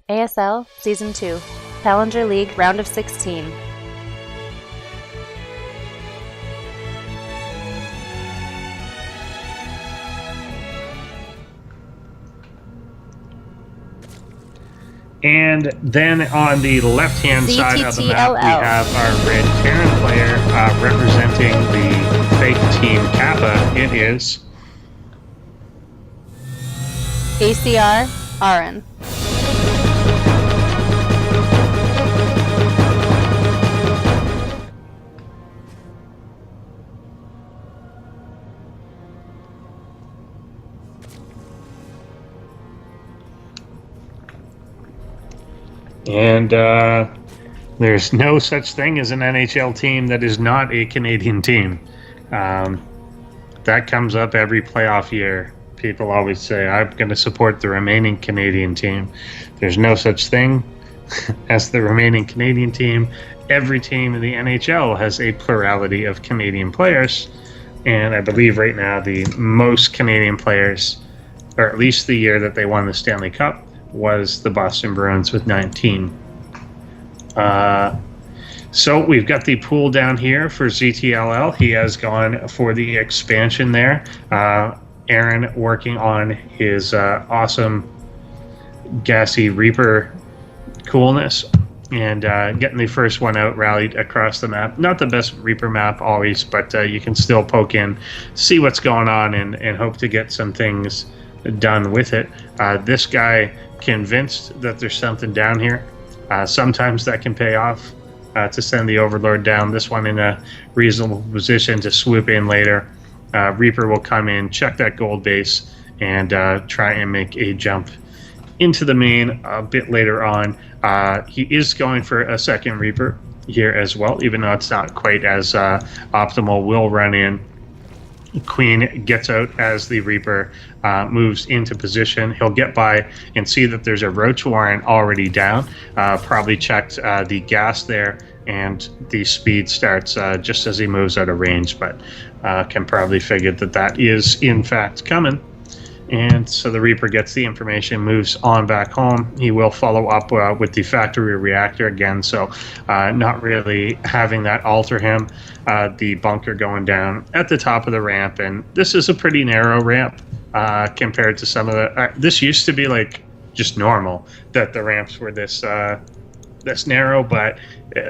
ASL Season 2, Challenger League Round of 16. And then on the left-hand side of the map, we have our red Terran player representing the fake team Kappa. It is ACRAaron. And there's no such thing as an NHL team that is not a Canadian team. That comes up every playoff year. People always say, I'm going to support the remaining Canadian team. There's no such thing as the remaining Canadian team. Every team in the NHL has a plurality of Canadian players. And I believe right now the most Canadian players, or at least the year that they won the Stanley Cup, was the Boston Bruins with 19. So we've got the pool down here for ZTLL. He has gone for the expansion there. Aaron working on his awesome gassy Reaper coolness and getting the first one out rallied across the map. Not the best Reaper map always, but you can still poke in, see what's going on, and hope to get some things done with it. This guy convinced that there's something down here. Sometimes that can pay off to send the Overlord down. This one in a reasonable position to swoop in later. Reaper will come in, check that gold base, and try and make a jump into the main a bit later on. He is going for a second Reaper here as well, even though it's not quite as optimal. Will run in. Queen gets out as the Reaper moves into position. He'll get by and see that there's a Roach Warren already down. Probably checked the gas there, and the speed starts just as he moves out of range, but can probably figure that that is in fact coming. And so the Reaper gets the information, moves on back home. He will follow up with the factory reactor again, so not really having that alter him. The bunker going down at the top of the ramp, and this is a pretty narrow ramp compared to some of the... this used to be like just normal, that the ramps were this narrow, but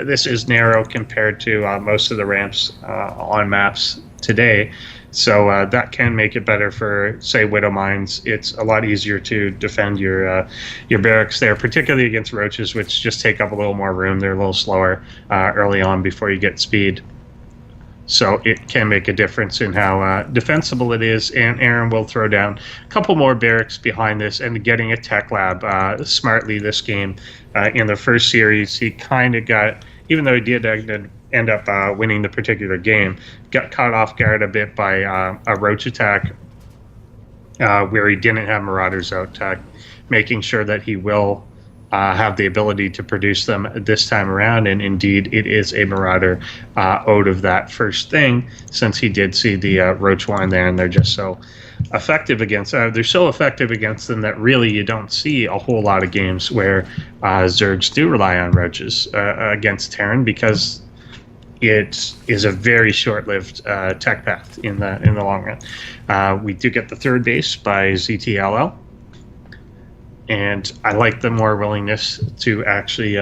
this is narrow compared to most of the ramps on maps today. So that can make it better for, say, Widow Mines. It's a lot easier to defend your barracks there, particularly against roaches, which just take up a little more room. They're a little slower early on before you get speed. So it can make a difference in how defensible it is, and Aaron will throw down a couple more barracks behind this and getting a tech lab smartly this game. In the first series, he kind of got, even though he did end up winning the particular game, got caught off guard a bit by a roach attack where he didn't have Marauders out, making sure that he will have the ability to produce them this time around. And indeed, it is a Marauder out of that first thing, since he did see the Roach Warren there, and they're just so effective against them that really you don't see a whole lot of games where Zergs do rely on roaches against Terran, because it is a very short-lived tech path in the long run. We do get the third base by ZTLL, and I like the more willingness to actually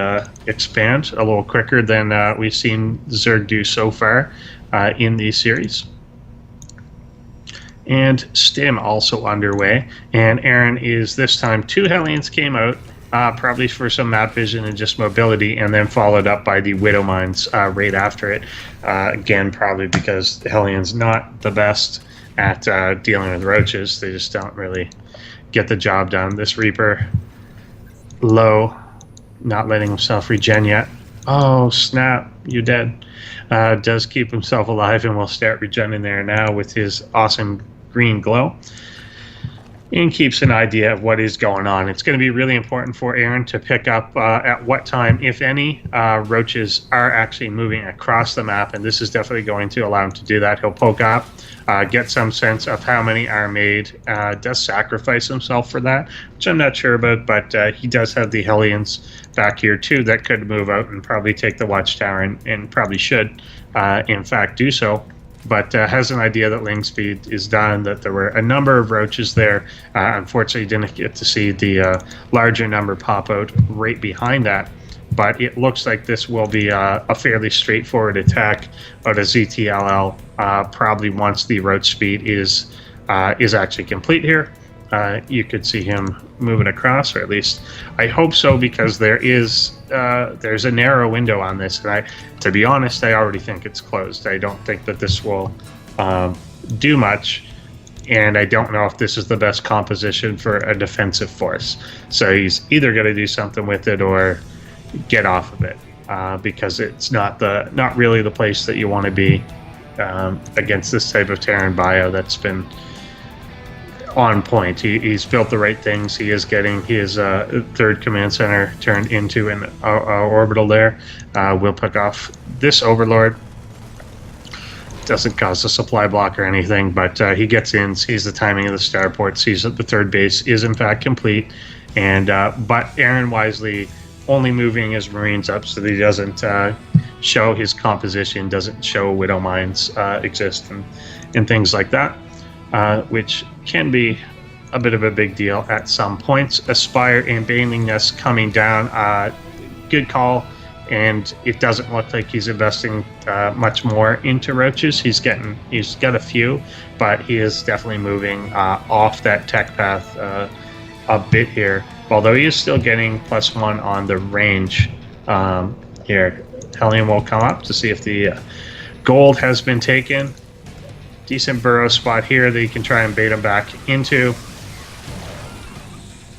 expand a little quicker than we've seen Zerg do so far in these series. And Stim also underway, and Aaron is this time 2 Hellions came out, probably for some map vision and just mobility, and then followed up by the Widow Mines right after it. Again, probably because the Hellions not the best at dealing with roaches. They just don't really get the job done. This Reaper low, not letting himself regen yet. Oh snap, you dead. Does keep himself alive and will start regenning there now with his awesome green glow. and keeps an idea of what is going on. It's going to be really important for Aaron to pick up at what time, if any, roaches are actually moving across the map, and this is definitely going to allow him to do that. He'll poke up, get some sense of how many are made, does sacrifice himself for that, which I'm not sure about, but he does have the Hellions back here too that could move out and probably take the watchtower, and probably should in fact do so. But has an idea that Ling Speed is done, that there were a number of roaches there. Unfortunately, didn't get to see the larger number pop out right behind that. But it looks like this will be a fairly straightforward attack out of ZTLL, probably once the roach speed is actually complete here. You could see him moving across, or at least I hope so, because there's a narrow window on this, and to be honest, I already think it's closed. I don't think that this will do much, and I don't know if this is the best composition for a defensive force. So he's either going to do something with it or get off of it, because it's not really the place that you want to be against this type of Terran bio that's been on point. He's built the right things. He is getting his third command center turned into an orbital there. We'll pick off this Overlord. Doesn't cause a supply block or anything, but he gets in, sees the timing of the starport, sees that the third base is in fact complete, and but Aaron wisely only moving his Marines up so that he doesn't show his composition, doesn't show Widow Mines exist and things like that. Which can be a bit of a big deal at some points. Aspire and Baneling Nest coming down, good call, and it doesn't look like he's investing much more into roaches. He's got a few, but he is definitely moving off that tech path a bit here, although he is still getting +1 on the range here. Hellion will come up to see if the gold has been taken. Decent burrow spot here that you can try and bait him back into.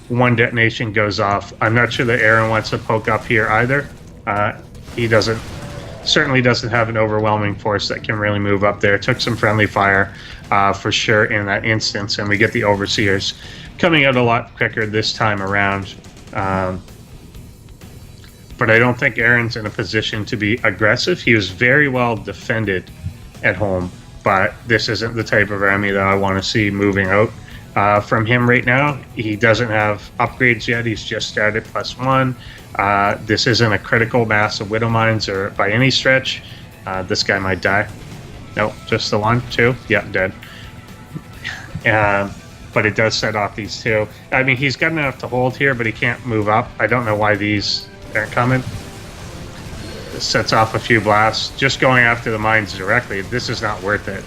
One detonation goes off. I'm not sure that Aaron wants to poke up here either. He certainly doesn't have an overwhelming force that can really move up there. Took some friendly fire for sure in that instance, and we get the Overseers coming out a lot quicker this time around. But I don't think Aaron's in a position to be aggressive. He was very well defended at home, but this isn't the type of army that I want to see moving out from him right now. He doesn't have upgrades yet. He's just started +1. This isn't a critical mass of Widow Mines or by any stretch. This guy might die. Nope, just the one, two. Yeah, dead. But it does set off these two. I mean, he's got enough to hold here, but he can't move up. I don't know why these aren't coming. This sets off a few blasts. Just going after the mines directly, this is not worth it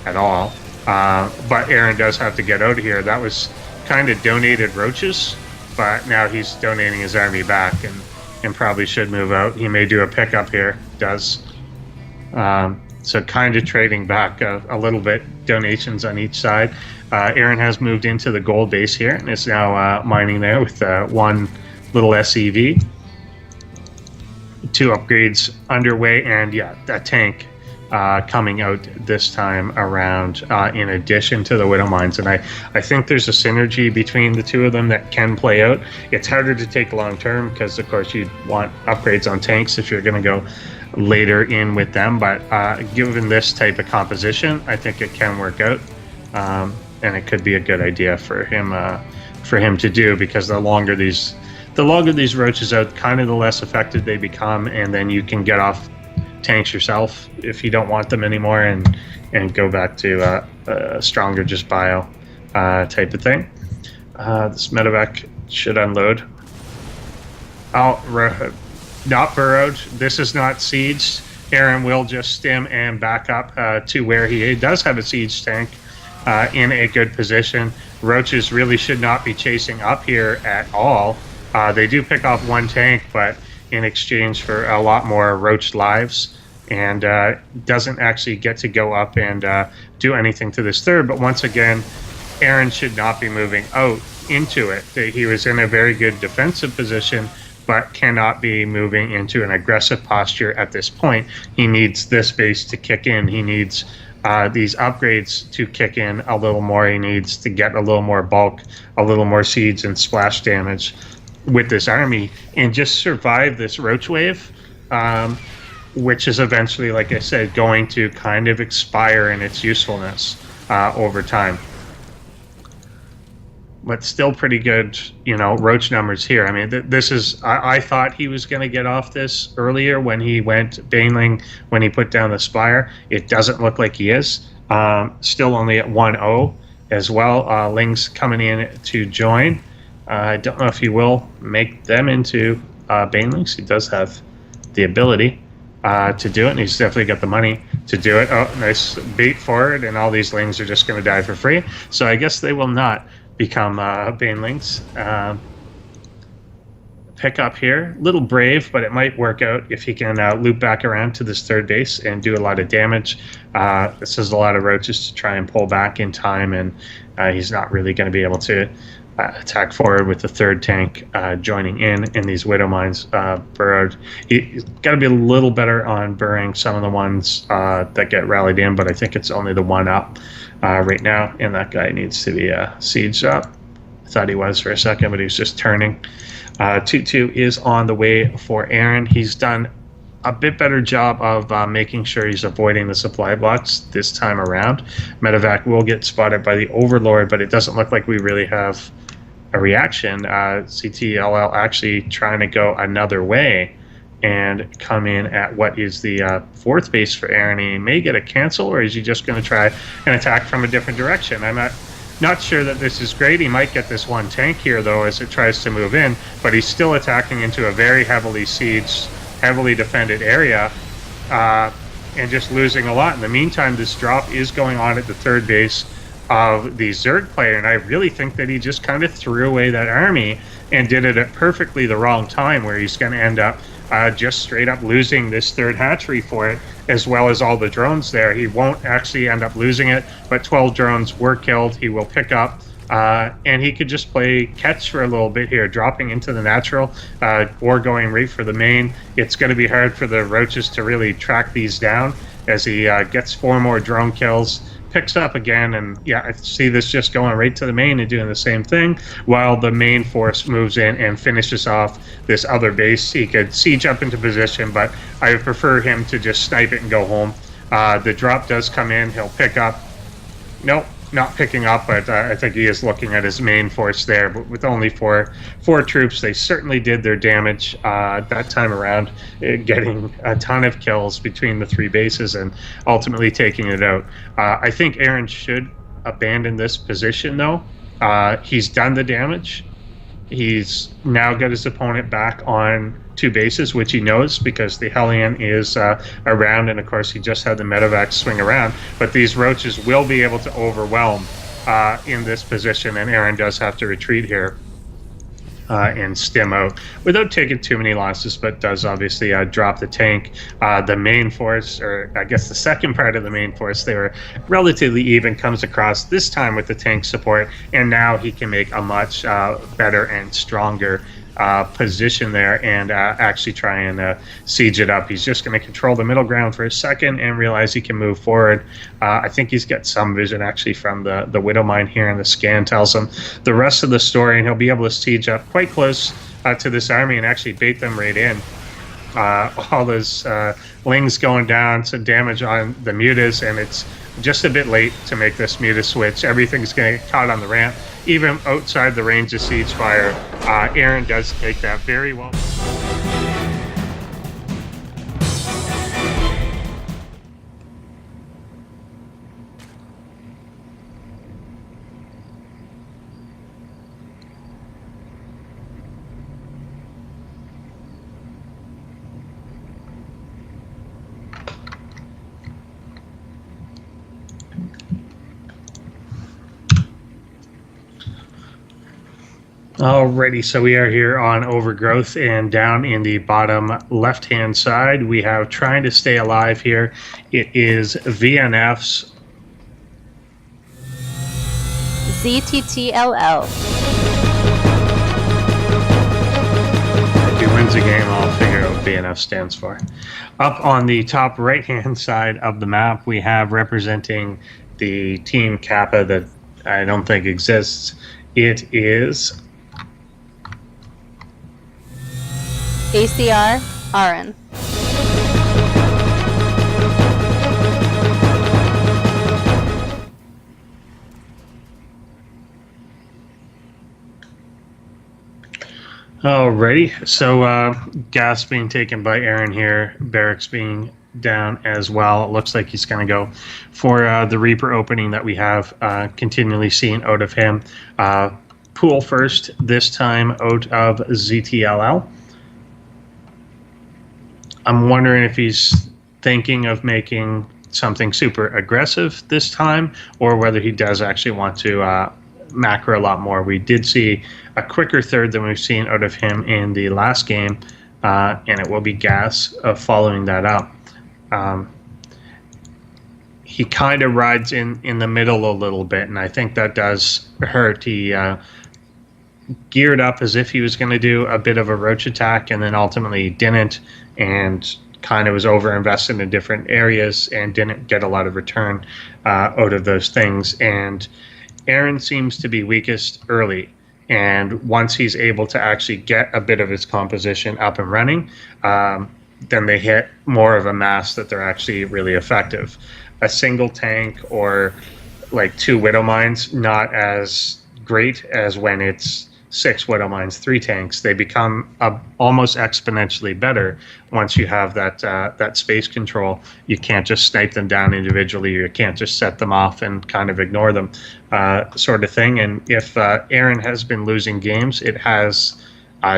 at all. But Aaron does have to get out of here. That was kind of donated roaches, but now he's donating his army back and probably should move out. He may do a pickup here. Does. So kind of trading back a little bit, donations on each side. Aaron has moved into the gold base here and is now mining there with one little SEV. 2 upgrades underway, and yeah, that tank coming out this time around in addition to the Widow Mines. And I think there's a synergy between the two of them that can play out. It's harder to take long term because, of course, you'd want upgrades on tanks if you're going to go later in with them. But given this type of composition, I think it can work out. And it could be a good idea for him to do, because the longer these roaches out, kind of the less effective they become, and then you can get off tanks yourself if you don't want them anymore and go back to a stronger just bio type of thing. This medevac should unload. Oh, not burrowed. This is not sieged. Aaron will just stem and back up to where he does have a siege tank in a good position. Roaches really should not be chasing up here at all. They do pick off one tank, but in exchange for a lot more roach lives, and doesn't actually get to go up and do anything to this third. But once again, Aaron should not be moving out into it. He was in a very good defensive position, but cannot be moving into an aggressive posture at this point. He needs this base to kick in. He needs these upgrades to kick in a little more. He needs to get a little more bulk, a little more seeds and splash damage with this army, and just survive this roach wave, which is eventually, like I said, going to kind of expire in its usefulness over time. But still pretty good, you know, roach numbers here. I mean, this is, I thought he was going to get off this earlier when he went Baneling, when he put down the Spire. It doesn't look like he is. Still only at 1-0 as well. Ling's coming in to join. I don't know if he will make them into Banelings. He does have the ability to do it, and he's definitely got the money to do it. Oh, nice bait forward, and all these Lings are just going to die for free. So I guess they will not become Banelings. Pick up here. Little brave, but it might work out if he can loop back around to this third base and do a lot of damage. This is a lot of roaches to try and pull back in time, and he's not really going to be able to attack forward with the third tank joining in these Widow Mines burrowed. He's got to be a little better on burying some of the ones that get rallied in, but I think it's only the one up right now, and that guy needs to be sieged up. I thought he was for a second, but he's just turning. 2-2 is on the way for Aaron. He's done a bit better job of making sure he's avoiding the supply blocks this time around. Medevac will get spotted by the Overlord, but it doesn't look like we really have a reaction. ZTLL actually trying to go another way and come in at what is the fourth base for Aaron. He may get a cancel, or is he just going to try an attack from a different direction? I'm not sure that this is great. He might get this one tank here, though, as it tries to move in, but he's still attacking into a very heavily sieged, heavily defended area, and just losing a lot. In the meantime, this drop is going on at the third base of the Zerg player, and I really think that he just kind of threw away that army and did it at perfectly the wrong time, where he's going to end up just straight up losing this third hatchery for it, as well as all the drones there. He won't actually end up losing it, but 12 drones were killed. He will pick up, and he could just play catch for a little bit here, dropping into the natural or going right for the main. It's going to be hard for the roaches to really track these down as he gets 4 more drone kills, picks up again, and yeah, I see this just going right to the main and doing the same thing, while the main force moves in and finishes off this other base. He could siege up into position, but I would prefer him to just snipe it and go home. The drop does come in. He'll pick up. Nope, not picking up, but I think he is looking at his main force there. But with only four troops, they certainly did their damage that time around, getting a ton of kills between the 3 bases and ultimately taking it out. I think Aaron should abandon this position, though. He's done the damage. He's now got his opponent back on 2 bases, which he knows because the Hellion is around, and of course he just had the medevac swing around. But these roaches will be able to overwhelm in this position, and Aaron does have to retreat here and stim out without taking too many losses, but does obviously drop the tank. The main force, or I guess the second part of the main force, they were relatively even, comes across this time with the tank support, and now he can make a much better and stronger position there and actually try and siege it up. He's just going to control the middle ground for a second and realize he can move forward. I think he's got some vision actually from the Widow Mine here, and the scan tells him the rest of the story, and he'll be able to siege up quite close to this army and actually bait them right in. All those Lings going down, some damage on the mutas, and it's just a bit late to make this muta switch. Everything's going to get caught on the ramp, even outside the range of siege fire. Aaron does take that very well. Alrighty, so we are here on Overgrowth, and down in the bottom left-hand side, we have Trying to Stay Alive here. It is VNF's ZTTII. If he wins a game, I'll figure out what VNF stands for. Up on the top right-hand side of the map, we have representing the Team Kappa that I don't think exists. It is ACRAaron. alrighty. So gas being taken by Aaron here, barracks being down as well. It looks like he's going to go for the Reaper opening that we have continually seen out of him. Pool first, this time out of ZTLL. I'm wondering if he's thinking of making something super aggressive this time, or whether he does actually want to macro a lot more. We did see a quicker third than we've seen out of him in the last game, and it will be gas following that up. He kind of rides in the middle a little bit, and I think that does hurt. He geared up as if he was going to do a bit of a roach attack, and then ultimately didn't, and kind of was over invested in different areas and didn't get a lot of return out of those things. And Aaron seems to be weakest early, and once he's able to actually get a bit of his composition up and running, then they hit more of a mass that they're actually really effective. A single tank or like 2 Widow Mines, not as great as when it's 6 Widow Mines, 3 tanks. They become almost exponentially better once you have that space control. You can't just snipe them down individually. You can't just set them off and kind of ignore them, sort of thing. And if Aaron has been losing games, it has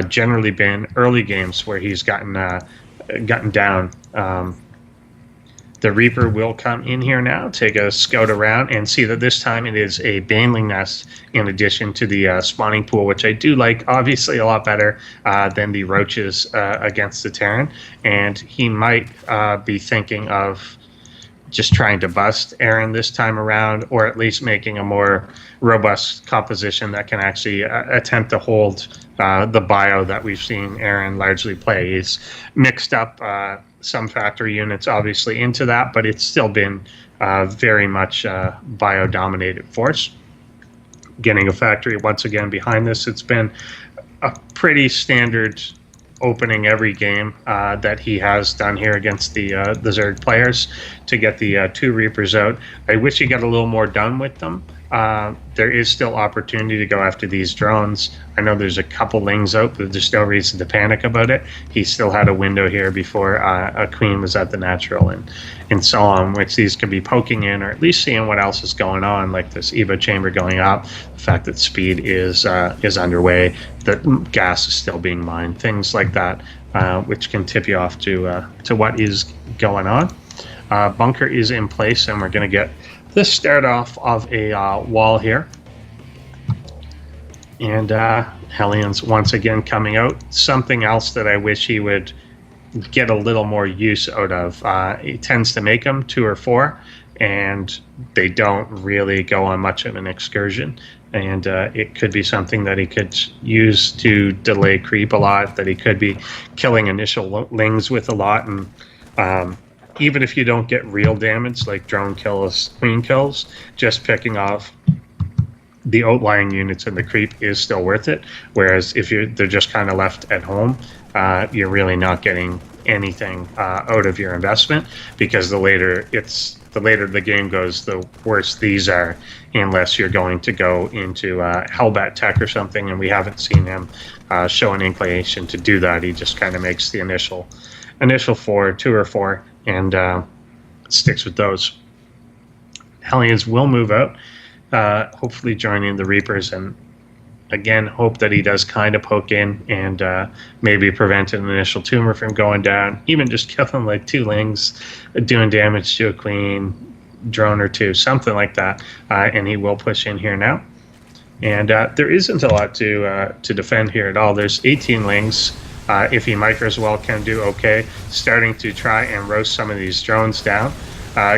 generally been early games where he's gotten down. The Reaper will come in here now, take a scout around, and see that this time it is a Baneling nest in addition to the spawning pool, which I do like, obviously, a lot better than the roaches against the Terran. And he might be thinking of just trying to bust Aaron this time around, or at least making a more robust composition that can actually attempt to hold the bio that we've seen Aaron largely play. He's mixed up some factory units obviously into that, but it's still been very much bio-dominated force. Getting a factory once again behind this, it's been a pretty standard opening every game that he has done here against the Zerg players to get the 2 Reapers out. I wish he got a little more done with them. There is still opportunity to go after these drones. I know there's a couple lings out, but there's no reason to panic about it. He still had a window here before a queen was at the natural and so on, which these could be poking in, or at least seeing what else is going on, like this Evo chamber going up, the fact that speed is underway, that gas is still being mined, things like that, which can tip you off to what is going on. Bunker is in place, and we're going to get this start off of a wall here. And Hellions once again coming out. Something else that I wish he would get a little more use out of. He tends to make them 2 or 4, and they don't really go on much of an excursion. And it could be something that he could use to delay creep a lot, that he could be killing initial lings with a lot. And even if you don't get real damage, like drone kills, queen kills, just picking off the outlying units and the creep is still worth it. Whereas if they're just kind of left at home, you're really not getting anything out of your investment, because the later the game goes, the worse these are, unless you're going to go into Hellbat Tech or something, and we haven't seen him show an inclination to do that. He just kind of makes the initial 4, 2 or 4, and sticks with those. Hellions will move out, hopefully joining the Reapers, and again, hope that he does kind of poke in and maybe prevent an initial tumor from going down, even just killing like 2 lings, doing damage to a queen, drone or 2, something like that, and he will push in here now. And there isn't a lot to defend here at all. There's 18 lings. If he micros well, can do okay. Starting to try and roast some of these drones down.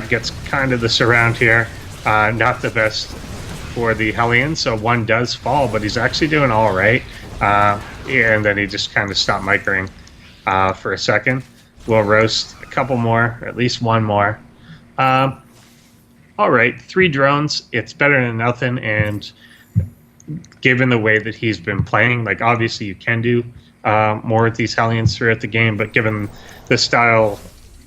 Gets kind of the surround here. Not the best for the Hellion, so 1 does fall, but he's actually doing all right. And then he just kind of stopped microing for a second. We'll roast a couple more, or at least one more. All right, 3 drones. It's better than nothing, and given the way that he's been playing, like obviously you can do more with these Hellions throughout the game, but given the style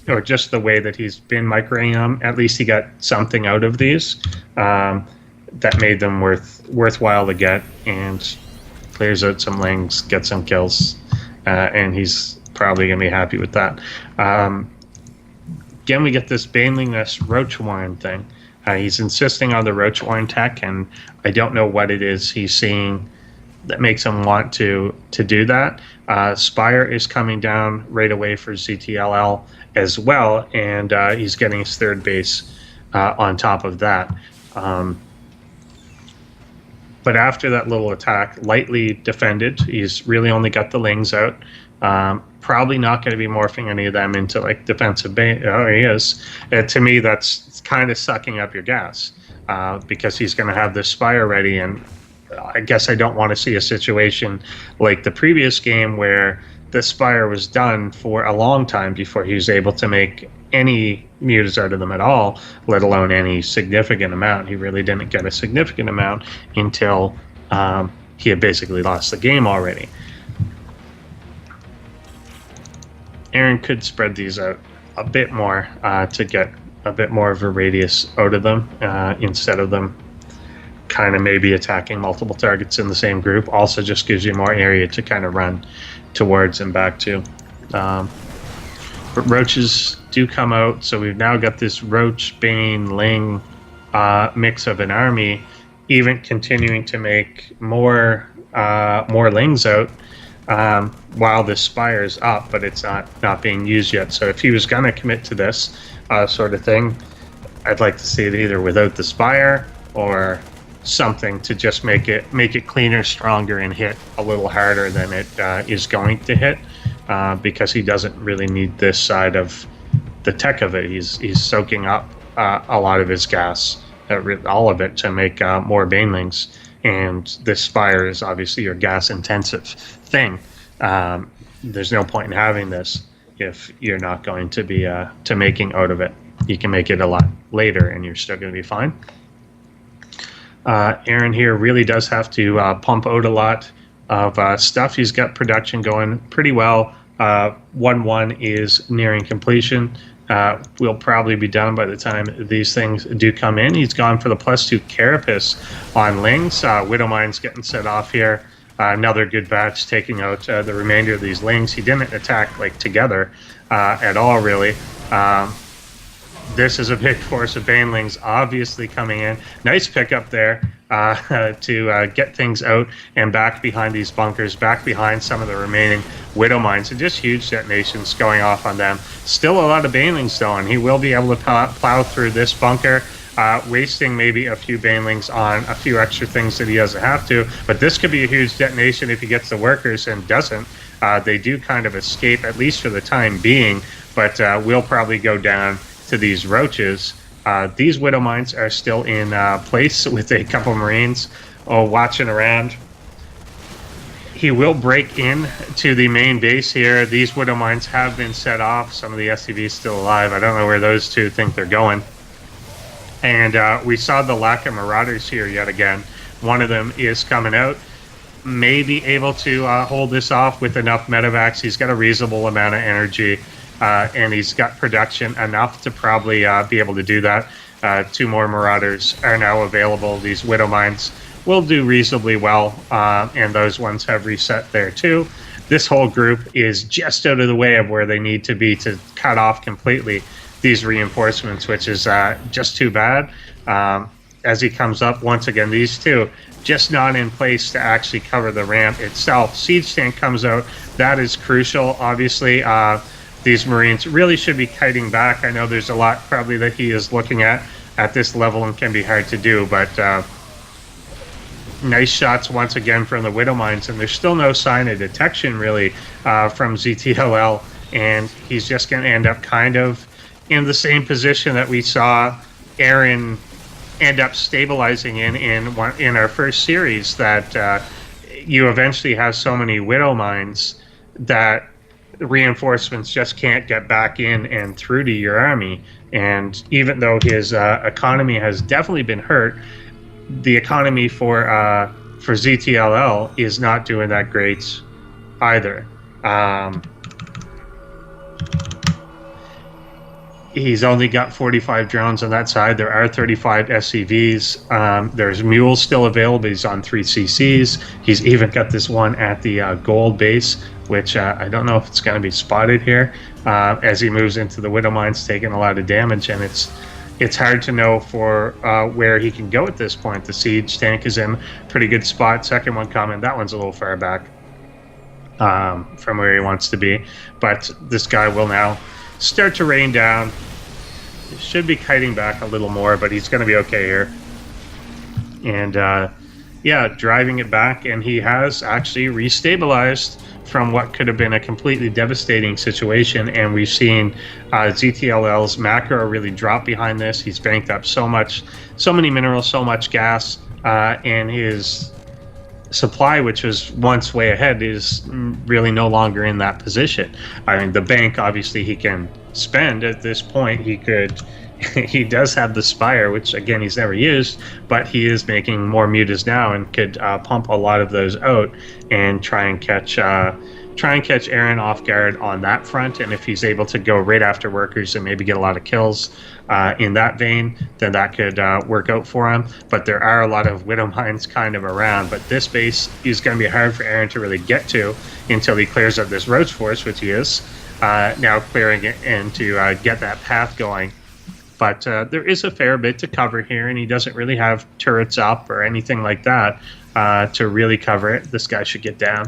or just the way that he's been microing them, at least he got something out of these that made them worthwhile to get, and clears out some lings, gets some kills, and he's probably going to be happy with that. Again, we get this Baneliness Roach Warren thing. He's insisting on the Roach Warren tech, and I don't know what it is he's seeing that makes him want to do that. Spire is coming down right away for ZTLL as well, and he's getting his 3rd base on top of that. But after that little attack, lightly defended, he's really only got the lings out. Probably not going to be morphing any of them into like defensive bait. Oh, he is. To me, that's kind of sucking up your gas because he's going to have this Spire ready. And I guess I don't want to see a situation like the previous game where the Spire was done for a long time before he was able to make any mutas out of them at all, let alone any significant amount. He really didn't get a significant amount until he had basically lost the game already. Aaron could spread these out a bit more to get a bit more of a radius out of them instead of them kind of maybe attacking multiple targets in the same group. Also just gives you more area to kind of run towards and back to. But roaches do come out, so we've now got this Roach, Bane, Ling mix of an army, even continuing to make more Lings out. While the Spire is up, but it's not being used yet. So if he was going to commit to this sort of thing, I'd like to see it either without the Spire or something to just make it cleaner, stronger, and hit a little harder than it is going to hit, because he doesn't really need this side of the tech of it. He's soaking up a lot of his gas, all of it, to make more Banelings. And this Spire is obviously your gas-intensive thing. There's no point in having this if you're not going to be to making out of it. You can make it a lot later, and you're still going to be fine. Aaron here really does have to pump out a lot of stuff. He's got production going pretty well. 1-1 is nearing completion. We'll probably be done by the time these things do come in. He's gone for the +2 Carapace on Lings. Widowmine's getting set off here. Another good batch taking out the remainder of these Lings. He didn't attack like together at all, really. This is a big force of Banelings obviously coming in. Nice pickup there to get things out and back behind these bunkers, back behind some of the remaining Widowmines, and just huge detonations going off on them. Still a lot of Banelings though, and he will be able to plow through this bunker, wasting maybe a few Banelings on a few extra things that he doesn't have to. But this could be a huge detonation if he gets the workers and doesn't. They do kind of escape, at least for the time being, but we'll probably go down to these roaches. These Widowmines are still in place with a couple Marines watching around. He will break in to the main base here. These Widowmines have been set off. Some of the SCVs still alive. I don't know where those two think they're going. And we saw the lack of Marauders here yet again. One of them is coming out. May be able to hold this off with enough medevacs. He's got a reasonable amount of energy. And he's got production enough to probably be able to do that. 2 more Marauders are now available. These Widowmines will do reasonably well, and those ones have reset there too. This whole group is just out of the way of where they need to be to cut off completely these reinforcements, which is just too bad. As he comes up, once again, these two just not in place to actually cover the ramp itself. Siege tank comes out. That is crucial, obviously. These Marines really should be kiting back. I know there's a lot probably that he is looking at this level and can be hard to do, but nice shots once again from the Widowmines, and there's still no sign of detection really from ZTLL, and he's just going to end up kind of in the same position that we saw Aaron end up stabilizing in our first series, that you eventually have so many Widowmines that reinforcements just can't get back in and through to your army. And even though his economy has definitely been hurt, the economy for ZTLL is not doing that great either. He's only got 45 drones on that side. There are 35 SCVs. There's mules still available. He's on 3 CCs. He's even got this one at the gold base, which I don't know if it's going to be spotted here as he moves into the Widow Mines, taking a lot of damage. And it's hard to know for where he can go at this point. The siege tank is in pretty good spot. Second one coming. That one's a little far back from where he wants to be. But this guy will now start to rain down. He should be kiting back a little more, but he's going to be okay here. And yeah, driving it back, and he has actually restabilized from what could have been a completely devastating situation. And we've seen ZTLL's macro really drop behind this. He's banked up so many minerals, so much gas, and his supply, which was once way ahead, is really no longer in that position. I mean, the bank, obviously he can spend at this point. He does have the Spire, which again he's never used, but he is making more mutas now and could pump a lot of those out and try and catch ACRAaron off guard on that front. And if he's able to go right after workers and maybe get a lot of kills in that vein, then that could work out for him. But there are a lot of Widow Mines kind of around. But this base is going to be hard for ACRAaron to really get to until he clears up this Roach Force, which he is now clearing it, and to get that path going. But there is a fair bit to cover here, and he doesn't really have turrets up or anything like that to really cover it. This guy should get down.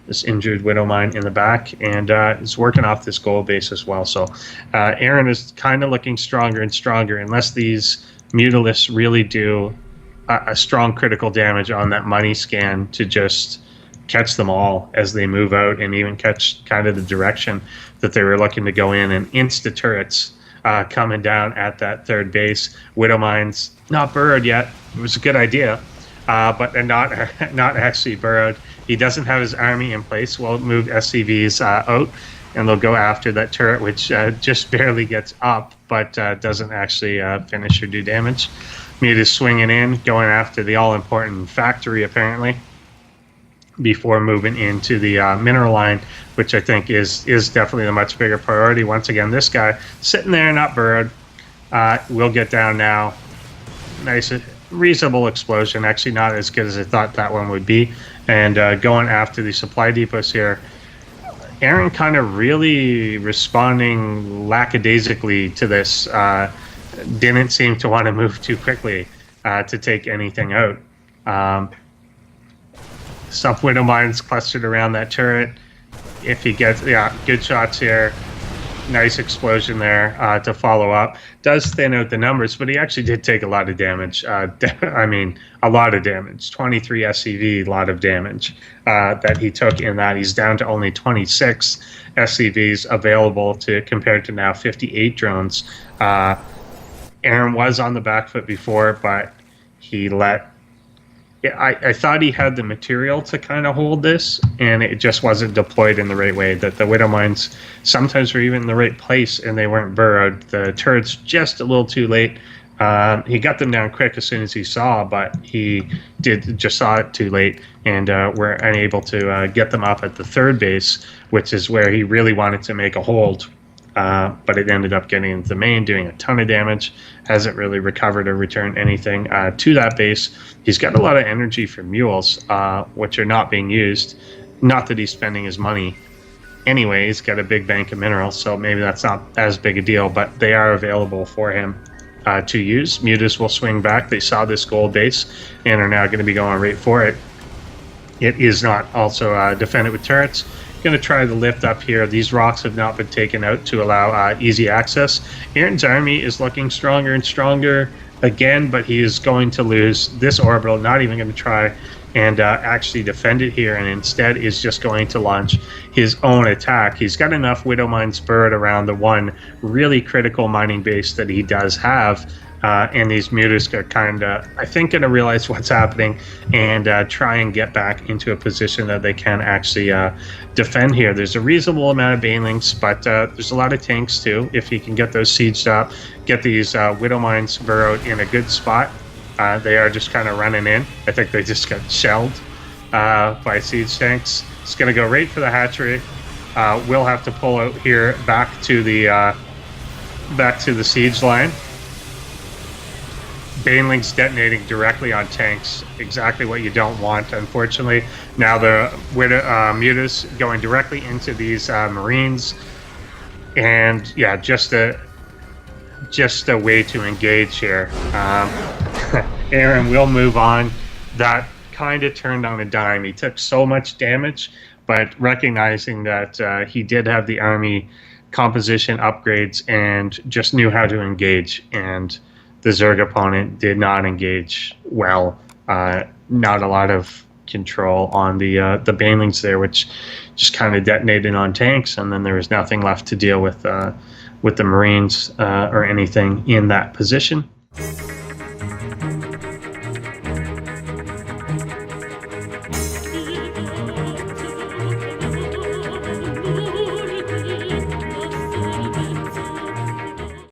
This injured Widow Mine in the back, and is working off this gold base as well. So ACRAaron is kind of looking stronger and stronger, unless these Mutalisks really do a strong critical damage on that money scan to just catch them all as they move out, and even catch kind of the direction that they were looking to go in, and insta turrets coming down at that third base. Widow Mines not burrowed yet. It was a good idea, but they're not actually burrowed. He doesn't have his army in place. We'll move SCVs out, and they'll go after that turret, which just barely gets up, but doesn't actually finish or do damage. Mutas swinging in, going after the all-important factory, apparently, before moving into the mineral line, which I think is definitely the much bigger priority. Once again, this guy sitting there, not burrowed. Will get down now. Nice, reasonable explosion. Actually, not as good as I thought that one would be. And going after the supply depots here. ACRAaron kind of really responding lackadaisically to this. Didn't seem to want to move too quickly to take anything out. Some Widow Mines clustered around that turret. If he gets, yeah, good shots here. Nice explosion there to follow up. Does thin out the numbers, but he actually did take a lot of damage. I mean, a lot of damage. 23 SCV, a lot of damage that he took in that. He's down to only 26 SCVs available compared to now 58 drones. ACRAaron was on the back foot before, but he let... I thought he had the material to kind of hold this, and it just wasn't deployed in the right way. That the Widow Mines sometimes were even in the right place, and they weren't burrowed. The turrets just a little too late. He got them down quick as soon as he saw, but he just saw it too late, and were unable to get them up at the third base, which is where he really wanted to make a hold. But it ended up getting into the main, doing a ton of damage. Hasn't really recovered or returned anything to that base. He's got a lot of energy for mules, which are not being used. Not that he's spending his money anyway. He's got a big bank of minerals, so maybe that's not as big a deal, but they are available for him to use. Mutas will swing back. They saw this gold base and are now going to be going right for it. It is not also defended with turrets. Going to try the lift up here. These rocks have not been taken out to allow easy access. ACRAaron's army is looking stronger and stronger again, but he is going to lose this orbital. Not even going to try and actually defend it here, and instead is just going to launch his own attack. He's got enough Widow Mines buried around the one really critical mining base that he does have, and these Mutas are kind of, I think, going to realize what's happening and try and get back into a position that they can actually defend here. There's a reasonable amount of Banelings, but there's a lot of tanks too. If he can get those sieged up, get these Widow Mines burrowed in a good spot, they are just kind of running in. I think they just got shelled by siege tanks. It's going to go right for the hatchery. We'll have to pull out here back to the siege line. Banelings detonating directly on tanks, exactly what you don't want, unfortunately. Now the Mutas going directly into these Marines, and yeah, just a way to engage here. Aaron will move on. That kind of turned on a dime. He took so much damage, but recognizing that he did have the army composition upgrades and just knew how to engage, and the Zerg opponent did not engage well. Not a lot of control on the Banelings there, which just kind of detonated on tanks, and then there was nothing left to deal with the Marines or anything in that position.